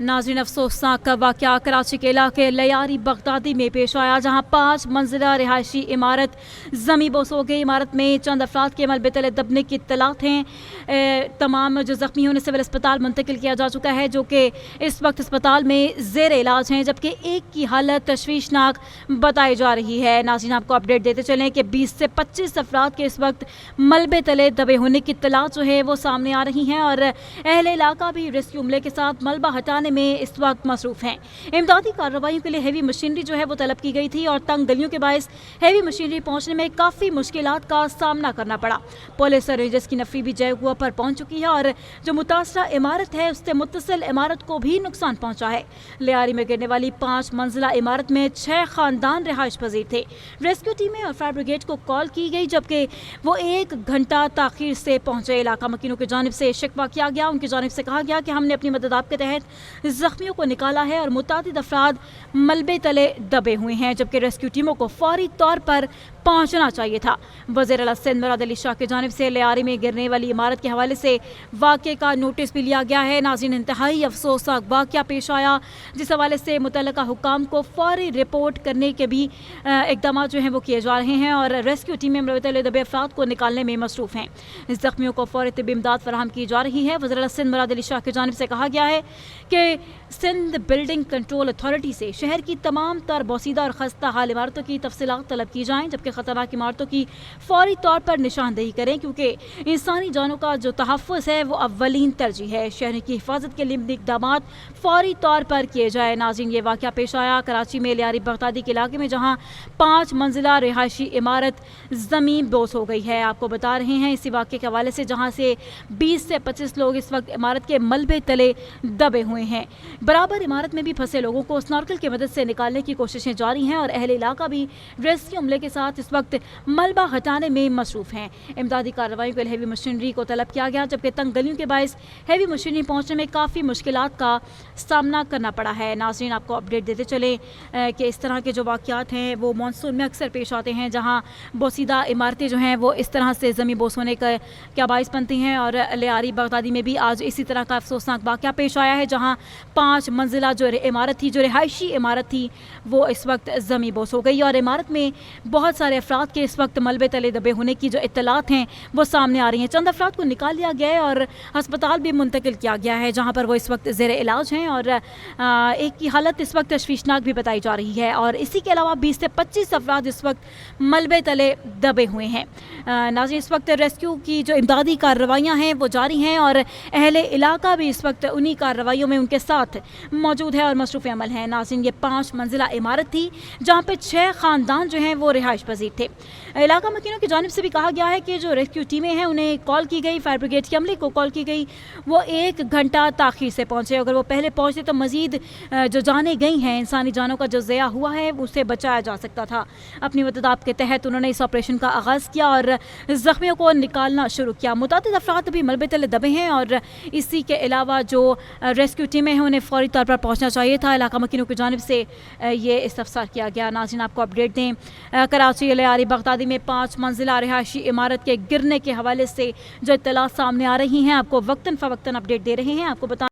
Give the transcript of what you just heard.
नाज़रीन, अफसोसनाक वाक़या कराची के इलाके लियारी बगदादी में पेश आया, जहाँ 5 मंजिला रिहायशी इमारत ज़मी बोस हो गई। इमारत में चंद अफराद के मलबे तले दबने की इत्तलात हैं। तमाम जो ज़ख्मी होने सिविल अस्पताल मुंतकिल किया जा चुका है, जो कि इस वक्त अस्पताल में ज़ेर इलाज हैं, जबकि एक की हालत तशवीशनाक बताई जा रही है। नाज़रीन, आपको अपडेट देते चलें कि 20 से 25 अफराद के इस वक्त मलबे तले दबे होने की इत्तलात जो है वो सामने आ रही हैं, और अहले इलाका भी रेस्क्यू अमले के साथ मलबा हटाने में इस वक्त मसरूफ़ हैं। इमदादी कार्रवाइयों के लिए हैवी मशीनरी जो है वो तलब की गई थी, और तंग गलियों के बायस हैवी मशीनरी पहुंचने में काफ़ी मुश्किलात का सामना करना पड़ा। पुलिस और रेंजर्स की नफरी भी जय हुआ पर पहुंच चुकी है, और जो मुतासरा इमारत है उससे मुत्तसिल इमारत को भी नुकसान पहुंचा है। लियारी में गिरने वाली 5 मंजिला इमारत में 6 खानदान रिहाइश पजीर थे। रेस्क्यू टीमें और फायर ब्रिगेड को कॉल की गई, जबकि वो 1 घंटा ताखीर से पहुंचे। इलाका मकीनों की जानिब से शिकवा किया गया, उनकी जानिब से कहा गया कि हमने अपनी मदद के तहत जख्मियों को निकाला है और मुतादिद अफराद मलबे तले दबे हुए हैं, जबकि रेस्क्यू टीमों को फौरी तौर पर पहुंचना चाहिए था। वज़ीर आला सिंध मुराद अली शाह की जानिब से लियारी में गिरने वाली इमारत के हवाले से वाक़े का नोटिस भी लिया गया है। नाज़रीन, इंतहाई अफसोसनाक वाक़या पेश आया, जिस हवाले से मुतल्लिका हुक्काम को फौरी रिपोर्ट करने के भी इक़दाम जो हैं वो किए जा रहे हैं, और रेस्क्यू टीमें मलबे तले दबे अफराद को निकालने में मसरूफ़ हैं। ज़ख्मियों को फौरी तिब्बी इमदाद फराहम की जा रही है। वज़ीर आला सिंध मुराद अली शाह की जानिब से कहा गया है कि सिंध बिल्डिंग कंट्रोल अथॉरिटी से शहर की तमाम तर बोसीदा और खस्ता हाल इमारतों की तफसीलात तलब की जाएँ, जबकि ख़तरनाक इमारतों की फौरी तौर पर निशानदेही करें, क्योंकि इंसानी जानों का जो तहफ़्फ़ुज़ है वो अव्वलीन तरजीह है। शहर की हिफाजत के लिए इक़दाम फौरी तौर पर किए जाए। नाज़रीन, ये वाक़या पेश आया कराची में लियारी बगदादी के इलाके में, जहाँ 5 मंजिला रिहायशी इमारत ज़मीन बोस हो गई है। आपको बता रहे हैं इसी वाक़े के हवाले से, जहाँ से 20 से 25 लोग इस वक्त इमारत के मलबे तले दबे हुए हैं। बराबर इमारत में भी फंसे लोगों को स्नॉर्कल की मदद से निकालने की कोशिशें जारी हैं, और अहले इलाका भी रेस्क्यू अमले के साथ इस वक्त मलबा हटाने में मसरूफ़ हैं। इमदादी कार्रवाई के लिए हैवी मशीनरी को तलब किया गया, जबकि तंग गलियों के बायस हैवी मशीनरी पहुंचने में काफ़ी मुश्किलात का सामना करना पड़ा है। नाज़रीन, आपको अपडेट देते चले कि इस तरह के जो वाक़यात हैं वो मानसून में अक्सर पेश आते हैं, जहाँ बोसीदा इमारतें जो हैं वो इस तरह से ज़मीन बोस होने का क्या बायस बनती हैं। और लियारी बगदादी में भी आज इसी तरह का अफसोसनाक वाक़या पेश आया है, जहाँ 5 मंजिला जो इमारत थी, जो रिहायशी इमारत थी, वो इस वक्त ज़मीन बोस हो गई, और इमारत में बहुत सारे अफराद के इस वक्त मलबे तले दबे होने की जो इत्तलात हैं वो सामने आ रही हैं। चंद अफराद को निकाल लिया गया है और अस्पताल भी मुंतकिल किया गया है, जहाँ पर वो इस वक्त ज़ेर इलाज हैं, और एक की हालत इस वक्त तशवीशनाक भी बताई जा रही है। और इसी के अलावा 20 से 25 अफराद इस वक्त मलबे तले दबे हुए हैं। नाज़रीन, इस वक्त रेस्क्यू की जो इमदादी कार्रवाइयाँ हैं वो जारी हैं, और अहले इलाका भी इस वक्त उन्हीं कार्रवाइयों में उनके साथ मौजूद है और मसरूफ़ अमल है। नाज़रीन, ये 5 मंजिला इमारत थी, जहाँ पे 6 ख़ानदान जो हैं वो रिहाइश पजीर थे। इलाका मकीनों की जानिब से भी कहा गया है कि जो रेस्क्यू टीमें हैं उन्हें कॉल की गई, फायर ब्रिगेड के अमले को कॉल की गई, वो 1 घंटा ताख़ीर से पहुँचे। अगर वो पहले पहुँचते तो मज़ीद जो जानें गई हैं, इंसानी जानों का जो ज़या हुआ है उसे बचाया जा सकता था। अपनी मदद के तहत उन्होंने इस ऑपरेशन का आगाज़ किया और ज़ख्मियों को निकालना शुरू किया। मुतादिद अफराद भी मलबे तले दबे हैं, और इसी के अलावा जो रेस्क्यू टीमें हैं उन्हें फौरी तौर पर पहुँचना चाहिए था। इलाका मकीनों की जानिब से ये इस्तफसार किया गया। नाज़रीन, आपको अपडेट दें, कराची लियारी बगदादी में 5 मंजिला रिहायशी इमारत के गिरने के हवाले से जो इत्तलात सामने आ रही हैं, आपको वक्तन फ़वक्तन अपडेट दे रहे हैं। आपको बता